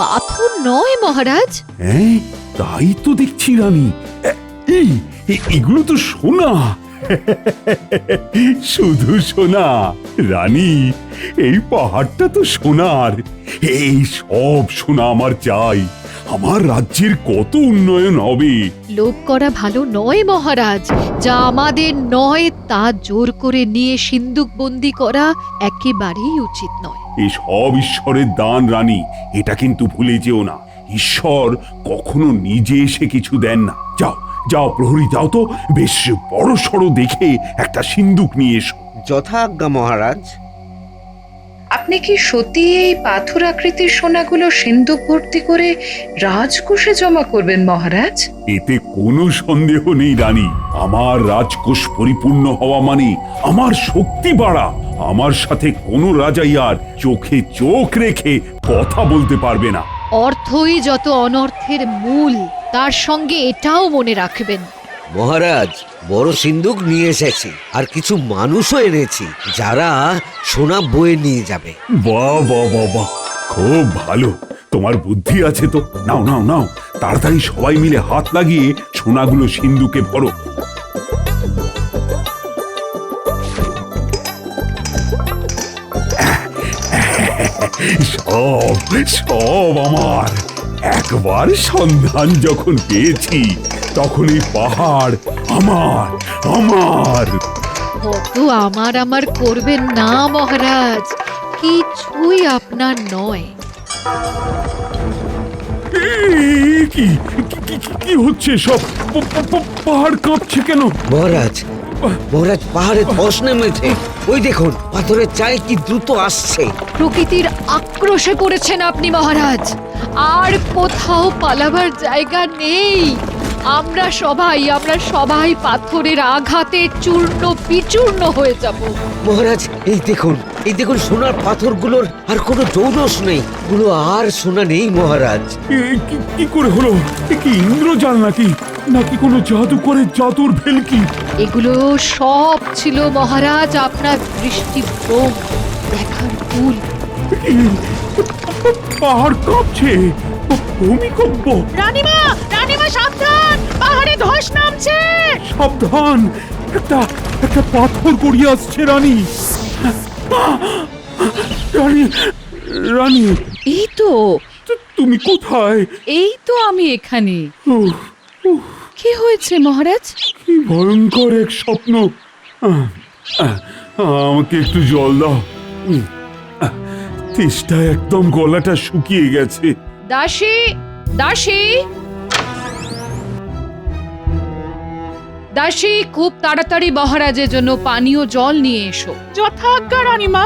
পাথর নয় মহারাজ। হ্যাঁ, তাই তো দেখছি রানী। এগুলো তো সোনা। শুধু সোনা রানী, এই পাহাড়টা তো সোনার। এই সব সোনা আমার চাই। আমার রাজ্যের কত উন্নয়ন হবে। লোভ করা ভালো নয় মহারাজ। যা আমাদের নয় তা জোর করে নিয়ে সিন্ধুক বন্দি করা একেবারেই উচিত নয়। এই সব ঈশ্বরের দান রানী, এটা কিন্তু ভুলে যেও না। ঈশ্বর কখনো নিজে এসে কিছু দেন না। যাও যাও প্রহরী, যাও তো বেশ বড় সড়ো দেখে একটা সিন্ধুক নিয়ে এসো। যথাজ্ঞা মহারাজ। আপনি কি সত্যি এই পাথর আকৃতির সোনাগুলো সিন্ধুক ভর্তি করে রাজকোষে জমা করবেন মহারাজ? এতে কোনো সন্দেহ নেই রানী। আমার রাজকোষ পরিপূর্ণ হওয়া মানে আমার শক্তি বাড়া। আমার সাথে কোনো রাজাই আর চোখে চোখ রেখে কথা বলতে পারবে না। অর্থই যত অনর্থের মূল, তার সঙ্গে এটাও মনে রাখবেন। মহারাজ, বড় সিন্ধুক নিয়ে এসেছি, আর কিছু মানুষও এনেছি যারা সোনা বয়ে নিয়ে যাবে। বাহ বাহ বাহ বাহ, খুব ভালো। তোমার বুদ্ধি আছে তো। নাও নাও নাও, তাড়াতাড়ি সবাই মিলে হাত লাগিয়ে সোনাগুলো সিন্ধুকে ভরো। সব সব আমার। একবার সন্ধান যখন পেয়েছি তখন এই পাহাড় আমার আমার। কত আমার আমার করবেন না মহারাজ, কিছুই আপনার নয়। কি কি হচ্ছে সব? পাহাড় কাঁপছে কেন? মহারাজ, মহারাজ, পাহাড়ে ধস নেমেছে। ওই দেখুন, পাথরের চাই কি দ্রুত আসছে। প্রকৃতির আক্রোশে পড়েছেন আপনি মহারাজ। আর কোথাও পালাবার জায়গা নেই। আমরা সবাই পাথরের আঘাতে চূর্ণ বিচূর্ণ হয়ে যাব। মহারাজ, এই দেখুন সোনার পাথরগুলোর আর কোনো জৌলস নেই। গুলো আর সোনা নেই মহারাজ। কি করে হলো? কি ইন্দ্রজাল নাকি নাকি কোনো জাদুকরের জাদুর ভেলকি? এগুলো সব ছিল মহারাজ আপনার দৃষ্টিভ্রম, দেখার ভুল। পাহাড় কাঁপছে, ভূমিকম্প। রানীমা, রানীমা সাবধান, পাহাড়ে ধস নামছে। সাবধান, একটা একটা পাথর গড়িয়ে আসছে রানী। রানী রানী, এই তো তুমি কোথায়? এই তো আমি এখানে। উফ, উফ, কি হয়েছে মহারাজ? কি ভয়ঙ্কর এক স্বপ্ন। আমাকে একটু জল দাও। তেষ্টায় একদম গলাটা শুকিয়ে গেছে। দাসী, দাসী, দাসী, খুব তাড়াতাড়ি মহারাজের জন্য পানীয় জল নিয়ে এসো। যথাজ্ঞা রানীমা।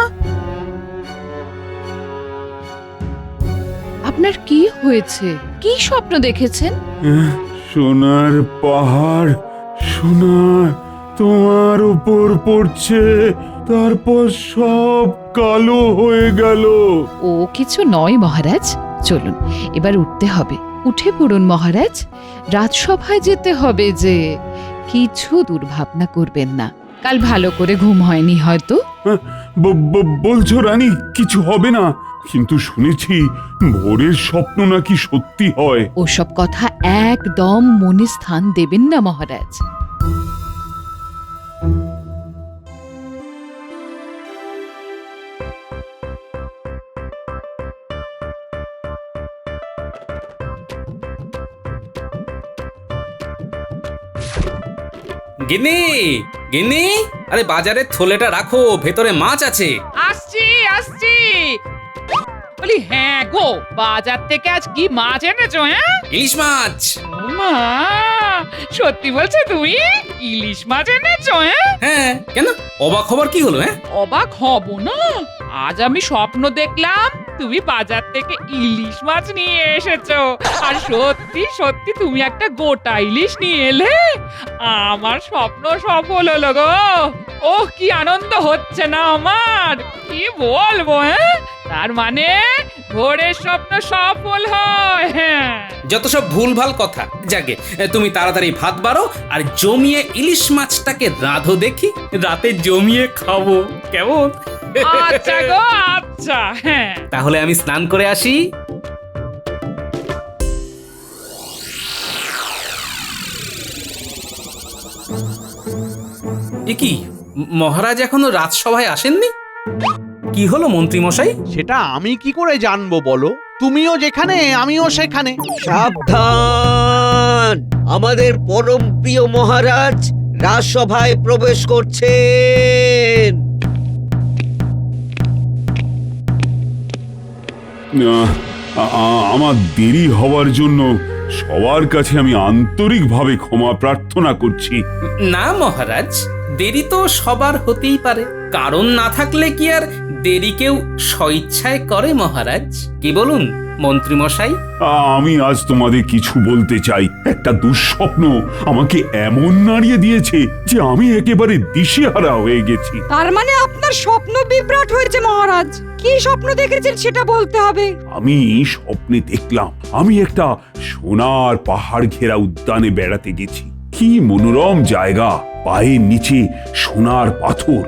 আপনার কি হয়েছে? কি স্বপ্ন দেখেছেন? সোনার পাহাড়, সোনা তোমার উপর পড়ছে, তারপর সব কালো হয়ে গেল। ও কিছু নয় মহারাজ, চলুন এবার উঠতে হবে। উঠে পড়ুন মহারাজ, রাজসভায় যেতে হবে যে। কিছু দুর্ভাবনা করবেন না। কাল ভালো করে ঘুম হয়নি হয়তো। বলছো রানী কিছু হবে না? কিন্তু শুনেছি ভোরের স্বপ্ন নাকি সত্যি হয়। ওসব কথা একদম মনে স্থান দেবেন না মহারাজ। গিন্নি, গিন্নি, আরে বাজারের থলেটা রাখো, ভেতরে মাছ আছে। আসছি আসছি। বলি হ্যাঁ গো, বাজার থেকে আজ কি মাছ এনেছো? ইলিশ মাছ। মা, সত্যি বলছো তুমি? ইলিশ মাছ এনেছো? হ্যাঁ, কেন অবাক খবর কি হলো? অবাক হব না। আজ আমি স্বপ্ন দেখলাম তুমি বাজার থেকে ইলিশ মাছ নিয়ে এসেছো, আর সত্যি সত্যি তুমি একটা গোটা ইলিশ নিয়ে এলে। আমার স্বপ্ন সফল হলো গো। ওহ, কি আনন্দ হচ্ছে না আমার, কি বলবো। তার মানে ভোরের স্বপ্ন সফল হয়। যত সব ভুলভাল কথা। যাকে তুমি তাড়াতাড়ি ভাত বাড়ো আর জমিয়ে ইলিশ মাছটাকে রাঁধো দেখি, রাতে জমিয়ে খাবো, কেমন? আচ্ছা গো, আচ্ছা। হ্যাঁ, তাহলে আমি স্নান করে আসি। এ কি, মহারাজ এখনো রাজসভায় আসেননি? কি হলো মন্ত্রী মশাই? সেটা আমি কি করে জানবো বলো? তুমিও যেখানে আমিও সেখানে। সাবধান, আমাদের পরম প্রিয় মহারাজ রাজসভায় প্রবেশ করছেন। আমার দেরি হওয়ার জন্য সবার কাছে আমি আন্তরিকভাবে ক্ষমা প্রার্থনা করছি। না মহারাজ, দেরি তো সবার হতেই পারে, কারণ না থাকলে কি আর দেরি কেউ স্বইচ্ছায় করে মহারাজ? কি বলুন মন্ত্রী মশাই? আমি আজ তোমাদের কিছু বলতে চাই। একটা দুঃস্বপ্ন আমাকে এমন নাড়িয়ে দিয়েছে যে আমি একেবারে দিশেহারা হয়ে গেছি। তার মানে আপনার স্বপ্ন বিভ্রাট হয়েছে মহারাজ। কি স্বপ্ন দেখেছেন সেটা বলতে হবে। আমি স্বপ্নে দেখলাম আমি একটা সোনার পাহাড় ঘেরা উদ্যানে বেড়াতে গেছি। কি মনোরম জায়গা, পায়ের নিচে সোনার পাথর।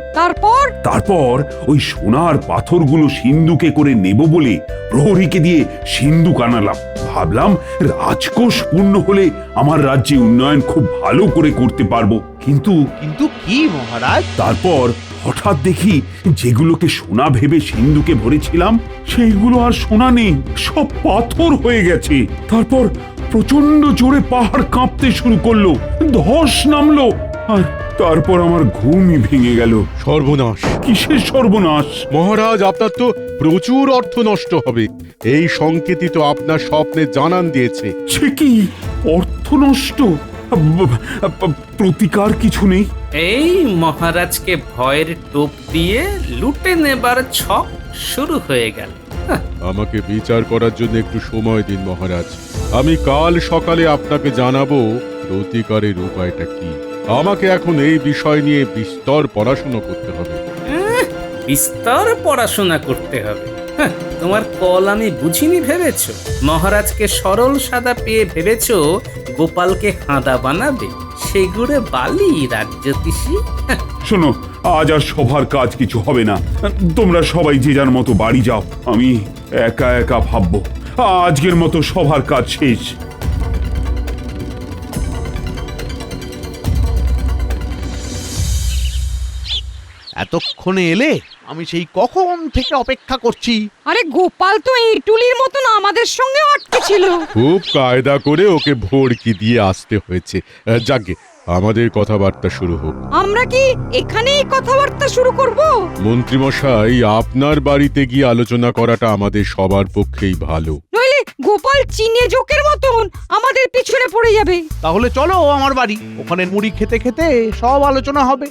তারপর ওই সোনার পাথরগুলো সিন্ধুকে করে নেব বলে প্রহরীকে দিয়ে সিন্ধুক আনালাম। ভাবলাম রাজকোষ পূর্ণ হলে আমার রাজ্যে উন্নয়ন খুব ভালো করে করতে পারবো। কিন্তু কিন্তু কি মহারাজ? তারপর হঠাৎ দেখি যেগুলোকে সোনা ভেবে সিন্ধুকে ভরেছিলাম সেইগুলো আর সোনা নেই, সব পাথর হয়ে গেছে। তারপর প্রচন্ড জোরে পাহাড় কাঁপতে শুরু করলো, ধস নামলো, আর তারপর আমার ঘুমই ভেঙে গেল। সর্বনাশ! কিসের সর্বনাশ? মহারাজ, আপনার তো প্রচুর অর্থ নষ্ট হবে। এই সংকেতই তো আপনার স্বপ্নে জানান দিয়েছে। সে কি, অর্থ নষ্ট? প্রতিকার কিছু নেই? এই মহারাজকে ভয়ের টোপ দিয়ে লুটে নেবার ছক শুরু হয়ে গেল। আমাকে বিচার করার জন্য একটু সময় দিন মহারাজ। আমি কাল সকালে আপনাকে জানাবো প্রতিকারের উপায়টা কি। আমাকে এখন এই বিষয় নিয়ে বিস্তর পড়াশোনা করতে হবে। বিস্তর পড়াশোনা করতে হবে? তোমার কল আমি বুঝিনি ভেবেছো? মহারাজকে সরল সাদা পেয়ে ভেবেছো গোপালকে হাঁদা বানাবে? সেগুড়ে বালি রাজ্যতীষী। শোনো, আজ আর সবার কাজ কিছু হবে না। তোমরা সবাই যে যার মতো বাড়ি যাও। আমি একা একা ভাববো। আজকের মতো সবার কাজ শেষ। এতক্ষণে এলে? আমি সেই কখন থেকে অপেক্ষা করছি। আরে গোপাল তো এইটুলির মতন আমাদের সঙ্গে আটকে ছিল। খুব কায়দা করে ওকে ভড়কি দিয়ে আসতে হয়েছে। যাকে আমাদের কথাবার্তা শুরু হোক। আমরা কি এখানেই কথাবার্তা শুরু করব? মন্ত্রীমশাই, আপনার বাড়িতে গিয়ে আলোচনা করাটা আমাদের সবার পক্ষেই ভালো। নইলে গোপাল চীনে জোকের মতন আমাদের পিছনে পড়ে যাবে। তাহলে চলো আমার বাড়ি, ওখানে মুড়ি খেতে খেতে সব আলোচনা হবে।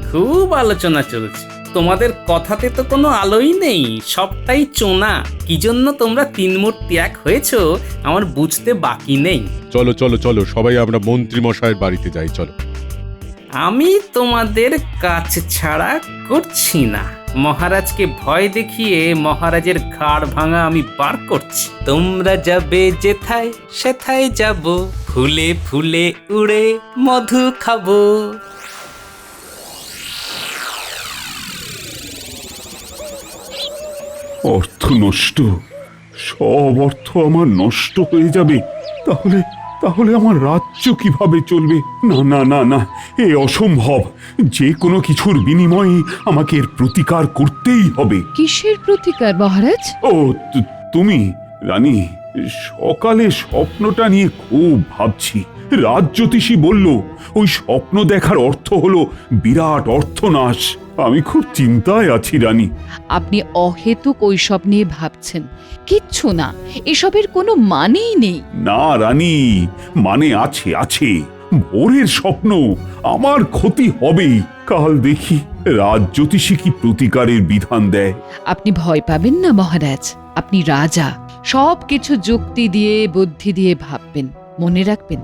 খুব আলোচনা চলছে। তোমাদের কথাতে তো কোনো আলোই নেই, সবটাই চোনা। কি জন্য তোমরা তিন মূর্তি এক হয়েছো আমার বুঝতে বাকি নেই। চলো চলো চলো, সবাই আমরা মন্ত্রীমশাইয়ের বাড়িতে যাই, চলো। আমি তোমাদের কাজ ছাড়া করছি না। মহারাজকে ভয় দেখিয়ে মহারাজের ঘাড় ভাঙা আমি বার করছি। তোমরা যাবে যেথায় সেথায় যাব, ফুলে ফুলে উড়ে মধু খাবো। অর্থ নষ্ট, সব অর্থ আমার নষ্ট হয়ে যাবে। তাহলে তাহলে আমার রাজ্য কিভাবে চলবে? না না না না, এ অসম্ভব। যে কোনো কিছুর বিনিময়ে আমাকে এর প্রতিকার করতেই হবে। কিসের প্রতিকার মহারাজ? ও, তুমি রানী, সকালে স্বপ্নটা নিয়ে খুব ভাবছি। রাজজ্যোতিষী বলল ওই স্বপ্ন দেখার অর্থ হলো বিরাট অর্থনাশ। আমি খুব চিন্তায় আছি রানী। আপনি অহেতুক ওইসব নিয়ে ভাবছেন। কিচ্ছু না, এসবের কোনো মানেই নেই। না রানী, মানে আছে আছে। ভোরের স্বপ্ন, আমার ক্ষতি হবেই। কাল দেখি রাজজ্যোতিষী কি প্রতিকারের বিধান দেয়। আপনি ভয় পাবেন না মহারাজ, আপনি রাজা। সব কিছু যুক্তি দিয়ে বুদ্ধি দিয়ে ভাববেন। মনে রাখবেন,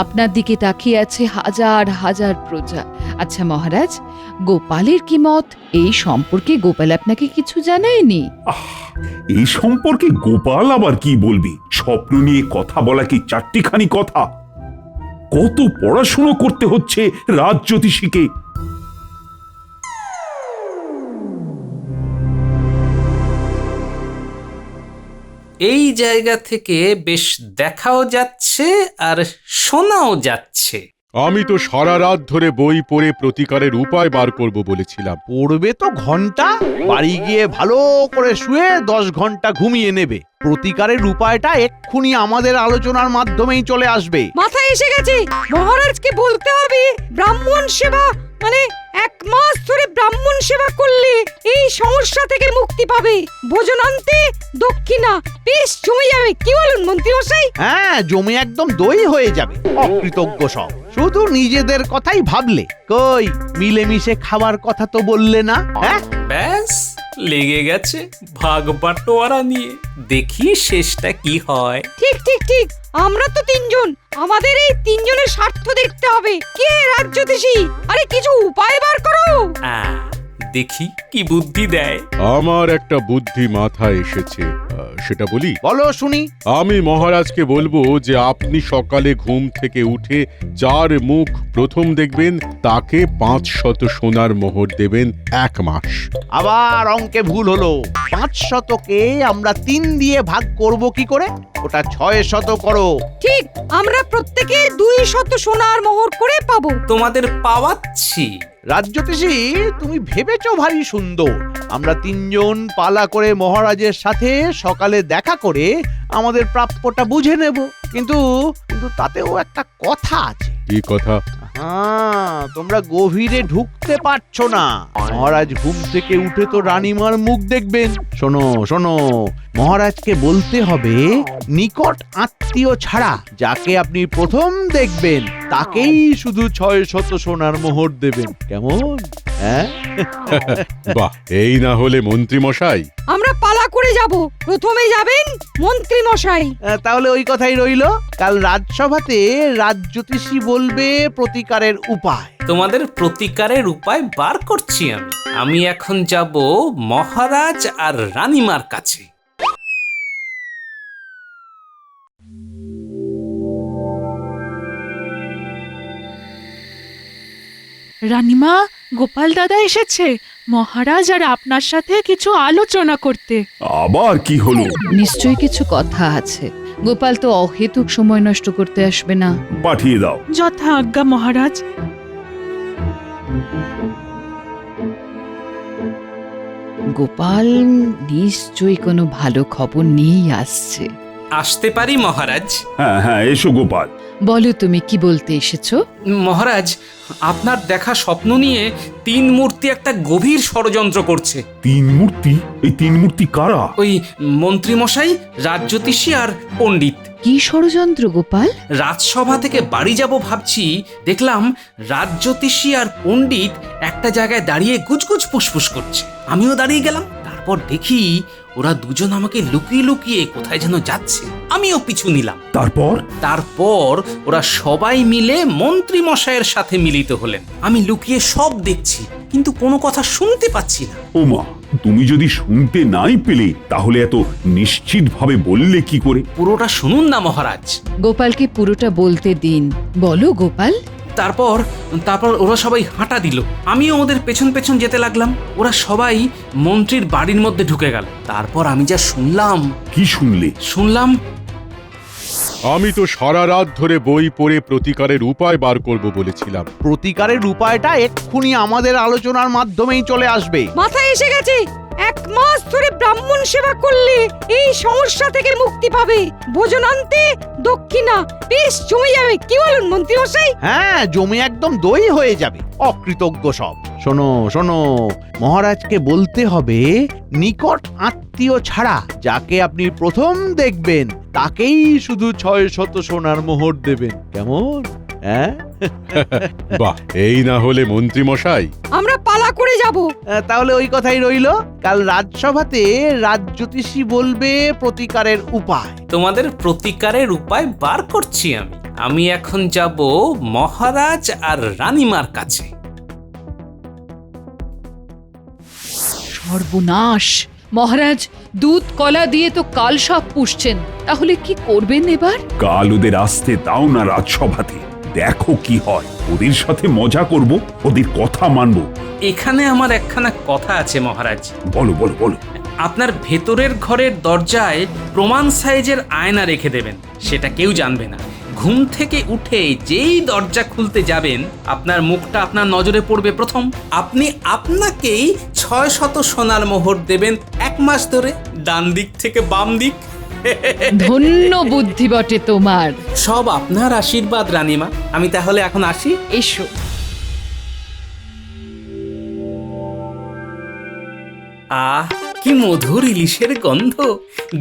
আপনার দিকে তাকিয়ে আছে হাজার হাজার প্রজা। আচ্ছা মহারাজ, গোপালের কি মত? এই সম্পর্কে গোপাল আপনাকে কিছু জানায়নি? এই সম্পর্কে গোপাল আবার কি বলবে? স্বপ্ন নিয়ে কথা বলা কি চারটিখানি কথা? কত পড়াশুনো করতে হচ্ছে রাজজ্যোতিষীকে। এই জায়গা থেকে বেশ দেখাও যাচ্ছে আর শোনাও যাচ্ছে। আমি তো সারা রাত ধরে বই পড়ে প্রতিকারের উপায় বার করব বলেছিলাম। পড়বে তো ঘন্টা, বাড়ি গিয়ে ভালো করে শুয়ে 10 ঘন্টা ঘুমিয়ে নেবে। প্রতিকারের উপায়টা এক্ষুনি আমাদের আলোচনার মাধ্যমেই চলে আসবে। মাথায় এসে গেছে, মহারাজকে বলতে হবে ব্রাহ্মণ সেবা, মানে 1 মাস ধরে ব্রাহ্মণ সেবা করলে এই সমস্যা থেকে মুক্তি পাবে। ভোজনান্তে দক্ষিণা বেশ জমে যাবে, কি বলুন মন্ত্রী মশাই? হ্যাঁ, জমি একদম দই হয়ে যাবে। অকৃতজ্ঞ সব, শুধু নিজেদের কথাই ভাবলে। কই মিলেমিশে খাবার কথা তো বললে না? হ্যাঁ, ব্যাস লেগে গেছে ভাগ বাটোয়ারা নিয়ে। দেখি শেষটা কি হয়। ঠিক ঠিক ঠিক, আমরা তো 3 জন, আমাদের এই 3 জনের স্বার্থ দেখতে হবে। কে রাজ্যদেশী? আরে কিছু উপায় বার করো। দেখি কি বুদ্ধি দেয়। আমার একটা বুদ্ধি মাথায় এসেছে, সেটা বলি? বলো শুনি। আমি মহারাজকে বলবো যে আপনি সকালে ঘুম থেকে উঠে যার মুখ প্রথম দেখবেন তাকে 500 সোনার মোহর দেবেন 1 মাস। আবার অঙ্কে ভুল হলো। 500কে আমরা 3 দিয়ে ভাগ করব কি করে? ওটা 600 করো। ঠিক, আমরা প্রত্যেকে 200 সোনার মোহর করে পাবো। তোমাদের পাওয়াচ্ছি। রাজ্যতীশী, তুমি ভেবেছো ভারী সুন্দর। আমরা 3 জন পালা করে মহারাজের সাথে সকালে দেখা করে আমাদের প্রাপ্যটা বুঝে নেব। কিন্তু তাতেও একটা কথা আছে। কি কথা? তোমরা গভীরে ঢুকতে পারছো না। মহারাজ ঘুম থেকে উঠে তো রানীমার মুখ দেখবেন। শোনো শোনো, মহারাজকে বলতে হবে নিকট আত্মীয় ছাড়া যাকে আপনি প্রথম দেখবেন তাকেই শুধু 600 সোনার মোহর দেবেন। কেমন? হ্যাঁ, বাহ, এই না হলে মন্ত্রী মশাই। আমরা পালা করে যাব, প্রথমে যাবেন মন্ত্রী মশাই। তাহলে ওই কথাই রইলো। কাল রাজসভাতে রাজ্যতীশী বলবে প্রতিকারের উপায়। তোমাদের প্রতিকারের উপায় বার করছি আমি এখন যাব মহারাজ আর রানীমার কাছে। রানীমা, গোপাল দাদা এসেছে। মহারাজ আর আপনার সাথে কিছু আলোচনা করতে। আবার কি হলো? নিশ্চয়ই কিছু কথা আছে। গোপাল তো অহেতুক সময় নষ্ট করতে আসবে না। পাঠিয়ে দাও। যথা আজ্ঞা মহারাজ। গোপাল নিশ্চয়ই কোনো ভালো খবর নিয়েই আসছে। আসতে পারি মহারাজ? হ্যাঁ হ্যাঁ, এসো গোপাল। বলো তুমি কি বলতে এসেছো? মহারাজ, আপনার দেখা স্বপ্ন নিয়ে 3 মূর্তি একটা গভীর ষড়যন্ত্র করছে। 3 মূর্তি? এই 3 মূর্তি কারা? ওই মন্ত্রী মশাই, রাজ্যতীশী আর পণ্ডিত। কি ষড়যন্ত্র গোপাল? রাজসভা থেকে বাড়ি যাব ভাবছি, দেখলাম রাজ্যতীশী আর পণ্ডিত একটা জায়গায় দাঁড়িয়ে গুজগুজ ফুসফুস করছে। আমিও দাঁড়িয়ে গেলাম। তারপর দেখি ওরা দুজন আমাকে লুকিয়ে লুকিয়ে কোথায় যেন যাচ্ছে। আমিও পিছু নিলাম। তারপর ওরা সবাই মিলে মন্ত্রী মশাইয়ের সাথে মিলিত হলেন। আমি লুকিয়ে সব দেখছি, কিন্তু কোনো কথা শুনতে পাচ্ছি না। ওমা, তুমি যদি শুনতে নাই পেলে তাহলে এত নিশ্চিতভাবে বললে কি করে? পুরোটা শুনুন না মহারাজ। গোপালকে পুরোটা বলতে দিন। বলো গোপাল। তারপর ওরা সবাই হাঁটা দিল। আমিও ওদের পেছন পেছন যেতে লাগলাম। ওরা সবাই মন্ত্রীর বাড়ির মধ্যে ঢুকে গেল। তারপর আমি যা শুনলাম। কি শুনলে? শুনলাম আমি তো সারা রাত ধরে বই পড়ে প্রতিকারের উপায় বার করব বলেছিলাম। প্রতিকারের উপায়টা এক্ষুনি আমাদের আলোচনার মাধ্যমেই চলে আসবে। মাথায় এসে গেছে, 1 মাস ধরে ব্রাহ্মণ সেবা করলে এই সমস্যা থেকে মুক্তি পাবে। ভোজনান্তে দক্ষিণা বেশ জমে যাবে, কি বলুন মন্ত্রী মশাই? হ্যাঁ, জমি একদম দই হয়ে যাবে। অকৃতজ্ঞ সব। শোনো শোনো, মহারাজকে বলতে হবে নিকট আত্মীয় ছাড়া যাকে আপনি প্রথম দেখবেন তাকেই শুধু 600 সোনার মোহর দেবেন। কেমন? হ্যাঁ, বাহ, এই না হলে মন্ত্রী মশাই। আমরা পালা করে যাব। তাহলে ওই কথাই রইলো। কাল রাজসভাতে রাজ্যতীশী বলবে প্রতিকারের উপায়। তোমাদের প্রতিকারের উপায় বার করছি আমি এখন যাব মহারাজ আর রানীমার কাছে। সর্বনাশ! মহারাজ দুধ কলা দিয়ে তো কাল সব পুষছেন, তাহলে কি করবেন এবার? কাল ওদের আসতে দাও না রাজসভাতে, দেখো কি হয়। ওদের সাথে মজা করব, ওদের কথা মানবো। এখানে আমার একখানা কথা আছে মহারাজ। বলো বলো বলো। আপনার ভেতরের ঘরের দরজায় প্রমাণ সাইজের আয়না রেখে দেবেন, সেটা কেউ জানবে না। ঘুম থেকে উঠে যেই দরজা খুলতে যাবেন আপনার মুখটা আপনার নজরে পড়বে প্রথম। আপনি আপনাকেই 600 সোনার মোহর দেবেন 1 মাস ধরে, ডান দিক থেকে বাম দিক। ধন্য বুদ্ধি বটে তোমার। সব আপনার আশীর্বাদ রানীমা। আমি তাহলে এখন আসি। এসো। আহ, কি মধুর ইলিশের গন্ধ!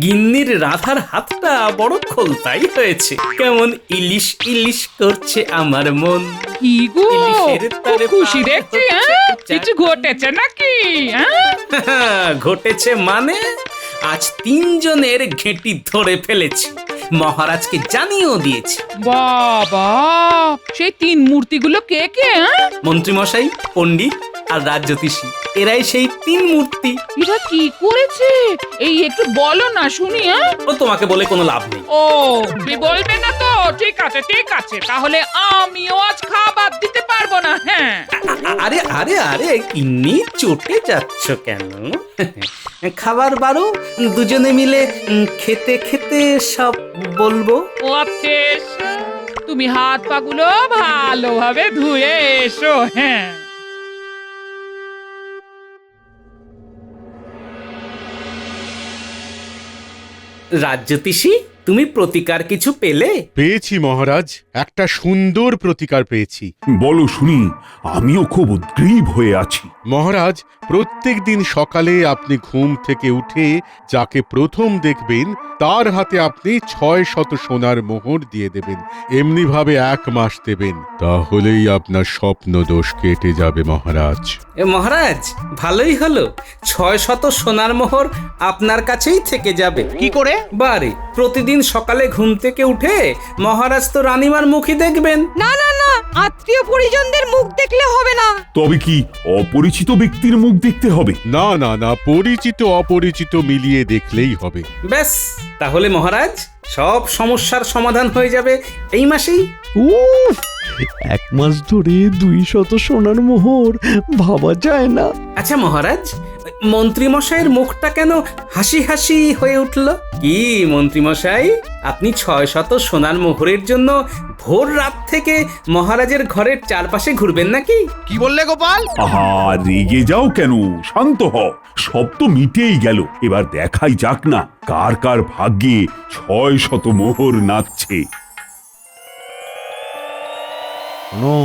গিন্নির রাধার হাতটা বড় খোলতাই হয়েছে। কেমন ইলিশ ইলিশ করছে আমার মন। কি গো, ইলিশের তারে খুব খুশি পার দেখছি, হচ্ছে হ্যাঁ? চার- কিছু ঘটেছে নাকি, হ্যাঁ? ঘটেছে মানে আজ 3 জনের ঘেঁটি ধরে ফেলেছি, মহারাজকে জানিয়েও দিয়েছি। বাবা, সেই 3 মূর্তিগুলো কে কে, হ্যাঁ? মন্ত্রীমশাই, পণ্ডিত আর রাজজ্যোতিষী, এরাই সেই 3 মূর্তি। এরা কি করেছে এই একটু বলো না শুনি, হ্যাঁ? ও তোমাকে বলে কোনো লাভ নেই। ও, তুমি বলবে না তো? ঠিক আছে ঠিক আছে, তাহলে আমিও আজ খাবার দিতে পারবো না, হ্যাঁ? আরে আরে আরে কিন্নি চটে যাচ্ছ কেন? খাবার বারো, দুজনে মিলে খেতে খেতে সব বলবো। ও আচ্ছা, তুমি হাত পাগুলো ভালোভাবে ধুয়ে এসো, হ্যাঁ? রাজজ্যোতিষী, তুমি প্রতিকার কিছু পেলে? পেয়েছি মহারাজ, একটা সুন্দর প্রতিকার পেয়েছি। বলো শুনি, আমিও খুব উদ্গ্রীব হয়ে আছি। মহারাজ, প্রত্যেক দিন সকালে আপনি ঘুম থেকে উঠে যাকে প্রথম দেখবেন তার হাতে আপনি 600 সোনার মোহর দিয়ে দেবেন। এমনি ভাবে 1 মাস দেবেন, তাহলেই আপনার স্বপ্ন দোষ কেটে যাবে মহারাজ। মহারাজ, ভালোই হলো, 600 সোনার মোহর আপনার কাছেই থেকে যাবে। কি করে? বারে, প্রতিদিন সকালে ঘুম থেকে উঠে মহারাজ তো রানীমার মুখই দেখবেন। না না না, আত্মীয় পরিজনদের মুখ দেখলে হবে না। তবে কি অপরিচিত ব্যক্তির মুখ দেখতে হবে? না না না, পরিচিত অপরিচিত মিলিয়ে দেখলেই হবে। ব্যাস, তাহলে মহারাজ সব সমস্যার সমাধান হয়ে যাবে এই মাসেই। উফ, 1 মাস ধরে 200 সোনার মোহর, ভাবা যায় না। আচ্ছা মহারাজ, মন্ত্রীমশাইয়ের মুখটা কেন হাসি হাসি হয়ে উঠল? কি মন্ত্রীমশাই, আপনি 600 সোনার মোহরের জন্য ভোর রাত থেকে মহারাজের ঘরের চারপাশে ঘুরবেন নাকি? কি বললে গোপাল? আহা, রেগে যাও কেন? শান্ত হও, সব তো মিটেই গেল। এবার দেখাই যাক না কার কার ভাগ্যে 600 মোহর নাচছে। শোনো,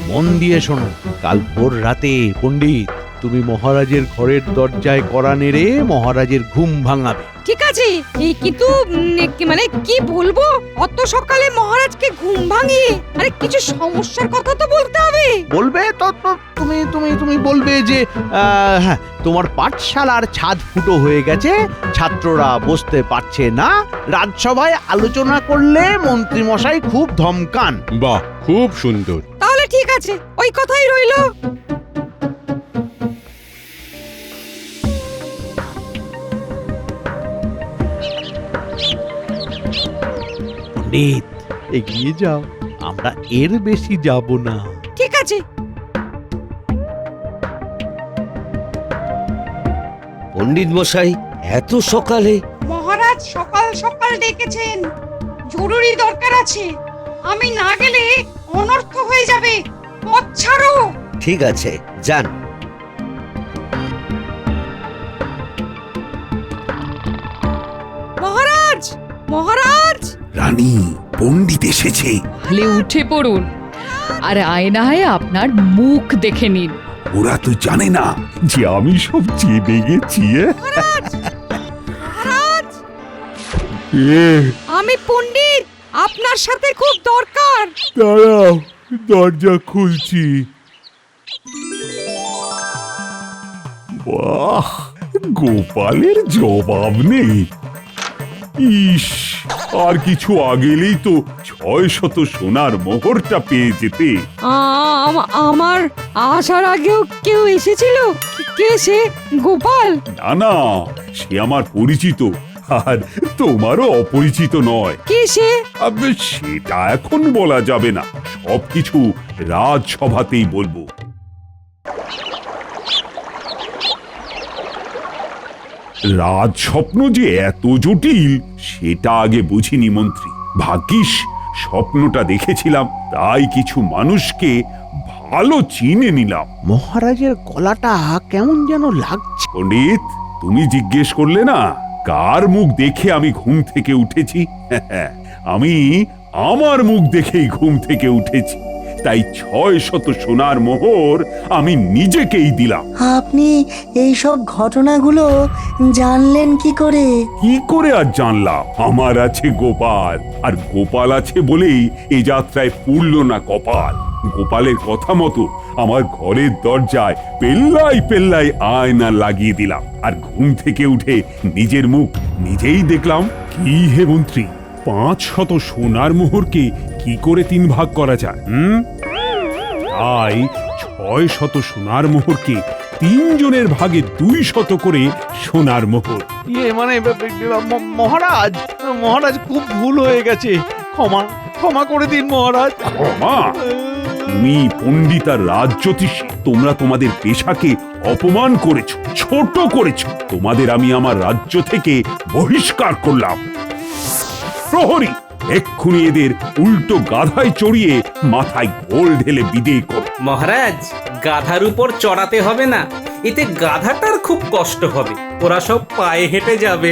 মন দিয়ে শোনো। কাল ভোর রাতে পণ্ডিত, তুমি মহারাজের ঘরের দরজায় কড়া নেড়ে মহারাজের ঘুম ভাঙাবে। ঠিক আছে, এই কিন্তু মানে কি বলবো, অত সকালে মহারাজকে ঘুম ভাঙিয়ে আরে কিছু সমস্যার কথা তো বলতে হবে। বলবে তো তুমি তুমি তুমি বলবে যে হ্যাঁ, তোমার পাঠশালার ছাদ ফুটো হয়ে গেছে, ছাত্ররা বসতে পারছে না, রাজসভায় আলোচনা করলে মন্ত্রীমশাই খুব ধমকান। বাহ, খুব সুন্দর। তাহলে ঠিক আছে, ওই কথাই রইলো। পণ্ডিত, এগিয়ে যাও, আমরা এর বেশি যাব না। ঠিক আছে। পণ্ডিত মশাই, এত সকালে? মহারাজ সকাল সকাল ডেকেছেন, জরুরি দরকার আছে। আমি না গেলে অনর্থ হয়ে যাবে। পথ ছাড়ো। ঠিক আছে, যান। মহারাজ, মহারাজ! রানী, পণ্ডিত এসেছে। তাহলে উঠে পড়ুন আর আয়নায় আপনার মুখ দেখে নিন। ওরা তো জানে না যে আমি সব জেনে গেছি। মহারাজ! আমি পণ্ডিত, আপনার সাথে খুব দরকার। দাঁড়াও, দরজা খুলছি। বাহ, গোপালের জবাব নেই। ইস, আর কিছু আগেলেই তো 600 সোনার মোহরটা পেয়ে যেতে। আমার আসার আগেও কেউ এসেছিল? কে সে? গোপাল? না না, সে আমার পরিচিত, আর তোমারও অপরিচিত নয়। কে সে? সেটা এখন বলা যাবে না, সবকিছু রাজসভাতেই বলবো। রাজস্বপ্ন যে এত জটিল সেটা আগে বুঝিনি মন্ত্রী। ভাগ্যিস স্বপ্নটা দেখেছিলাম, তাই কিছু মানুষকে ভালো চিনে নিলাম। মহারাজের গলাটা কেমন যেন লাগছে। পণ্ডিত, তুমি জিজ্ঞেস করলে না কার মুখ দেখে আমি ঘুম থেকে উঠেছি? আমি আমার মুখ দেখেই ঘুম থেকে উঠেছি, তাই 600 সোনার মোহর আমি নিজেকেই দিলাম। আপনি এইসব ঘটনাগুলো জানলেন কি করে? কি করে আর জানলাম? আমার আছে গোপাল, আর গোপাল আছে বলেই এই যাত্রায় পুরল না কপাল। গোপালের কথা মতো আমার ঘরের দরজায় পেল্লাই পেল্লাই আয়না লাগিয়ে দিলাম, আর ঘুম থেকে উঠে নিজের মুখ নিজেই দেখলাম। কি হে মন্ত্রী, 500 সোনার মোহরকে কি করে 3 ভাগ করা যায়? তাই 600 সোনার মোহরকে 3 জনের ভাগে 200 করে সোনার মোহর। মানে মহারাজ, মহারাজ খুব ভুল হয়ে গেছে, ক্ষমা ক্ষমা করে দিন মহারাজ। ক্ষমা? তুমি পণ্ডিত আর রাজজ্যোতিষী, তোমরা তোমাদের পেশাকে অপমান করেছো, ছোট করেছো। তোমাদের আমি আমার রাজ্য থেকে বহিষ্কার করলাম। প্রহরী, এক্ষুনি এদের উল্টো গাধায় চড়িয়ে মাথায় ঘোল ঢেলে বিদেয় করো। মহারাজ, গাধার উপর চড়াতে হবে না, এতে গাধাটার খুব কষ্ট হবে, ওরা সব পায়ে হেঁটে যাবে।